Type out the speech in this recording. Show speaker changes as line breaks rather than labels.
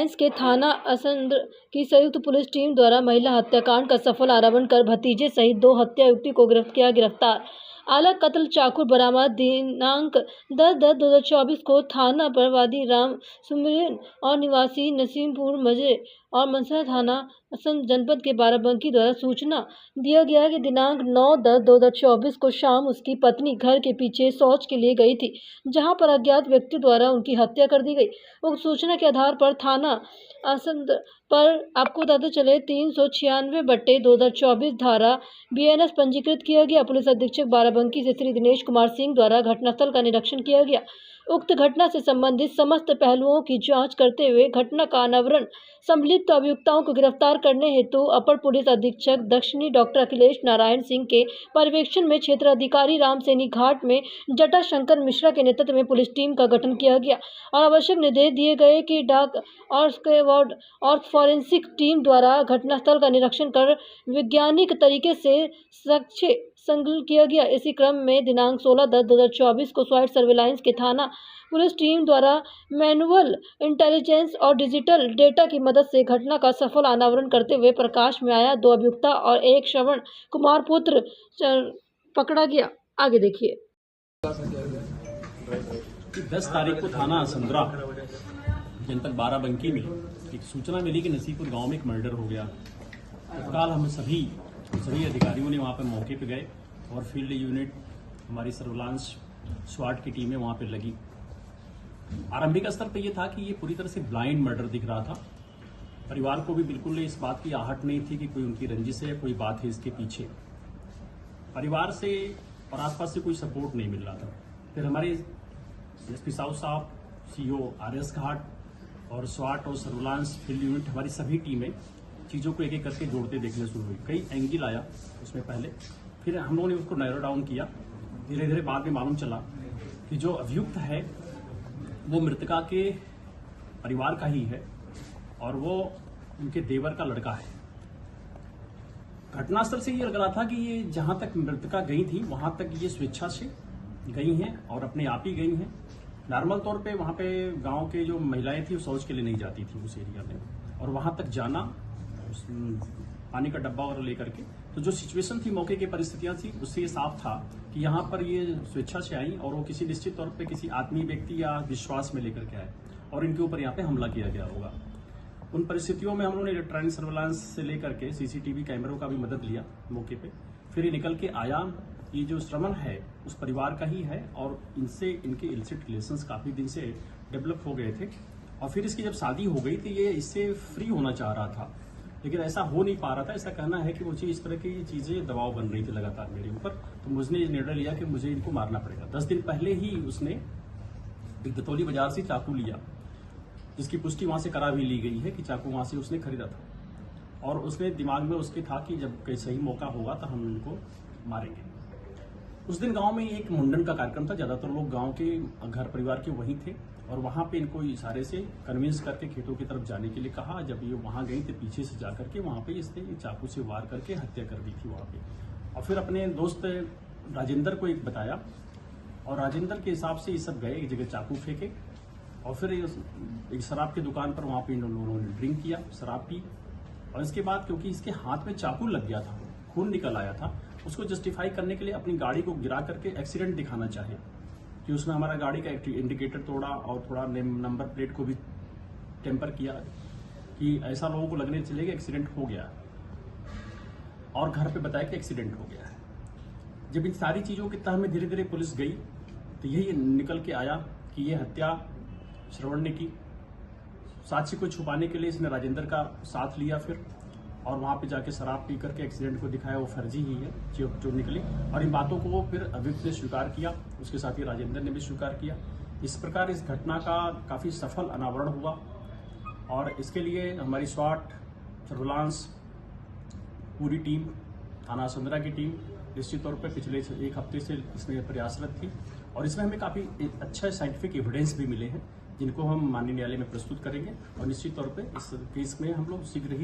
Surveillance के थाना असंध की संयुक्त पुलिस टीम द्वारा महिला हत्याकांड का सफल आरोपण कर भतीजे सहित 2 हत्या युक्ति को गिरफ्तार। आला कत्ल चाकू बरामद। दिनांक 10/10/2024 को थाना प्रभारी राम सुमिरन और निवासी नसीमपुर मजे और मनसरा थाना असंध जनपद के बाराबंकी द्वारा सूचना दिया गया कि दिनांक 9/10/2024 को शाम उसकी पत्नी घर के पीछे शौच के लिए गई थी, जहां पर अज्ञात व्यक्ति द्वारा उनकी हत्या कर दी गई। उक्त सूचना के आधार पर थाना असंध पर आपको बताते चले 396/2024 धारा BNS पंजीकृत किया गया। पुलिस अधीक्षक बाराबंकी से श्री दिनेश कुमार सिंह द्वारा घटनास्थल का निरीक्षण किया गया। उक्त घटना से संबंधित समस्त पहलुओं की जांच करते हुए घटना का अनावरण संबंधित अभियुक्ताओं को गिरफ्तार करने हेतु अपर पुलिस अधीक्षक दक्षिणी डॉक्टर अखिलेश नारायण सिंह के पर्यवेक्षण में क्षेत्राधिकारी रामसेनी घाट में जटाशंकर मिश्रा के नेतृत्व में पुलिस टीम का गठन किया गया और आवश्यक निर्देश दिए गए कि डाक और स्क्वाड और फॉरेंसिक टीम द्वारा घटनास्थल का निरीक्षण कर वैज्ञानिक तरीके से साक्ष्य संकलन किया गया। इसी क्रम में दिनांक 16/10/2024 को स्वाइट सर्विलांस के थाना पुलिस टीम द्वारा मैनुअल इंटेलिजेंस और डिजिटल डेटा की मदद से घटना का सफल अनावरण करते हुए प्रकाश में आया। 2 अभियुक्ता और 1 श्रवण कुमार पुत्र पकड़ा गया। आगे देखिए।
10 तारीख को थाना असंद्रा जनपद बाराबंकी में एक सूचना मिली कि नसीपुर गांव में एक मर्डर हो गया। तत्काल हम सभी अधिकारियों ने वहां पर मौके पर गए और फील्ड यूनिट हमारी सर्विलांस स्वाट की टीमें वहां पर लगी। आरंभिक स्तर पर यह था कि ये पूरी तरह से ब्लाइंड मर्डर दिख रहा था। परिवार को भी बिल्कुल इस बात की आहट नहीं थी कि कोई उनकी रंजिश है या कोई बात है इसके पीछे। परिवार से और आसपास से कोई सपोर्ट नहीं मिल रहा था। फिर हमारे SP साहब CO RS घाट और स्वाट और सर्विलांस फील्ड यूनिट हमारी सभी टीमें चीज़ों को एक एक करके जोड़ते देखने शुरू हुई। कई एंगल आया उसमें पहले, फिर हम लोगों ने उसको नैरो डाउन किया। धीरे धीरे बाद में मालूम चला कि जो अभियुक्त है वो मृतका के परिवार का ही है और वो उनके देवर का लड़का है। घटनास्थल से ये लग रहा था कि ये जहां तक मृतका गई थी वहां तक ये स्वेच्छा से गई हैं और अपने आप ही गई हैं। नॉर्मल तौर पे वहां पे गांव के जो महिलाएं थी वो शौच के लिए नहीं जाती थी उस एरिया में, और वहां तक जाना पानी का डब्बा और लेकर के, तो जो सिचुएशन थी, मौके की परिस्थितियां थी, उससे ये साफ था कि यहाँ पर ये स्वेच्छा से आई और वो किसी निश्चित तौर पे किसी आत्मीय व्यक्ति या विश्वास में लेकर के आए और इनके ऊपर यहाँ पे हमला किया गया होगा। उन परिस्थितियों में हम लोगों ने इलेक्ट्रॉनिक सर्विलांस से लेकर के CCTV कैमरों का भी मदद लिया मौके पे। फिर ये निकल के आया, ये जो श्रवण है उस परिवार का ही है और इनसे इनके इलिसिट रिलेशंस काफी दिन से डेवलप हो गए थे। और फिर इसकी जब शादी हो गई तो ये इससे फ्री होना चाह रहा था, लेकिन ऐसा हो नहीं पा रहा था। ऐसा कहना है कि मुझे इस तरह की चीजें दबाव बन रही थी लगातार मेरे ऊपर, तो मुझे निर्णय लिया कि मुझे इनको मारना पड़ेगा। 10 दिन पहले ही उसने एक दतौली बाजार से चाकू लिया, जिसकी पुष्टि वहां से करा भी ली गई है कि चाकू वहां से उसने खरीदा था और उसने दिमाग में उसके था कि जब कोई सही मौका होगा तो हम इनको मारेंगे। उस दिन गांव में एक मुंडन का कार्यक्रम था। ज्यादातर लोग गांव के घर परिवार के वहीं थे और वहां पे इनको इशारे से कन्विंस करके खेतों की तरफ जाने के लिए कहा। जब ये वहां गई तो पीछे से जाकर के वहां पे इसने चाकू से वार करके हत्या कर दी थी वहां पे। और फिर अपने दोस्त राजेंद्र को एक बताया और राजेंद्र के हिसाब से ये सब गए, एक जगह चाकू फेंके और फिर एक शराब की दुकान पर वहां पे इन लोगों ने ड्रिंक किया, शराब पी। और इसके बाद क्योंकि इसके हाथ में चाकू लग गया था, खून निकल आया था, उसको जस्टिफाई करने के लिए अपनी गाड़ी को गिरा करके एक्सीडेंट दिखाना चाहे कि उसने हमारा गाड़ी का इंडिकेटर तोड़ा और थोड़ा नंबर प्लेट को भी टेम्पर किया कि ऐसा लोगों को लगने चलेगा एक्सीडेंट हो गया, और घर पे बताया कि एक्सीडेंट हो गया है। जब इन सारी चीजों की तह में धीरे धीरे पुलिस गई तो यही निकल के आया कि ये हत्या श्रवण ने की। साक्ष्य को छुपाने के लिए इसने राजेंद्र का साथ लिया फिर, और वहां पे जाके शराब पी करके एक्सीडेंट को दिखाया वो फर्जी ही है जो निकली। और इन बातों को वो फिर अभियुक्त ने स्वीकार किया, उसके साथ ही राजेंद्र ने भी स्वीकार किया। इस प्रकार इस घटना का काफी सफल अनावरण हुआ और इसके लिए हमारी स्वाट सर्विलांस पूरी टीम, थाना असंद्रा की टीम निश्चित तौर पर पिछले 1 हफ्ते से इसमें प्रयासरत थी और इसमें हमें काफी अच्छा साइंटिफिक एविडेंस भी मिले हैं जिनको हम माननीय न्यायालय में प्रस्तुत करेंगे और निश्चित तौर पर इस केस में हम लोग शीघ्र ही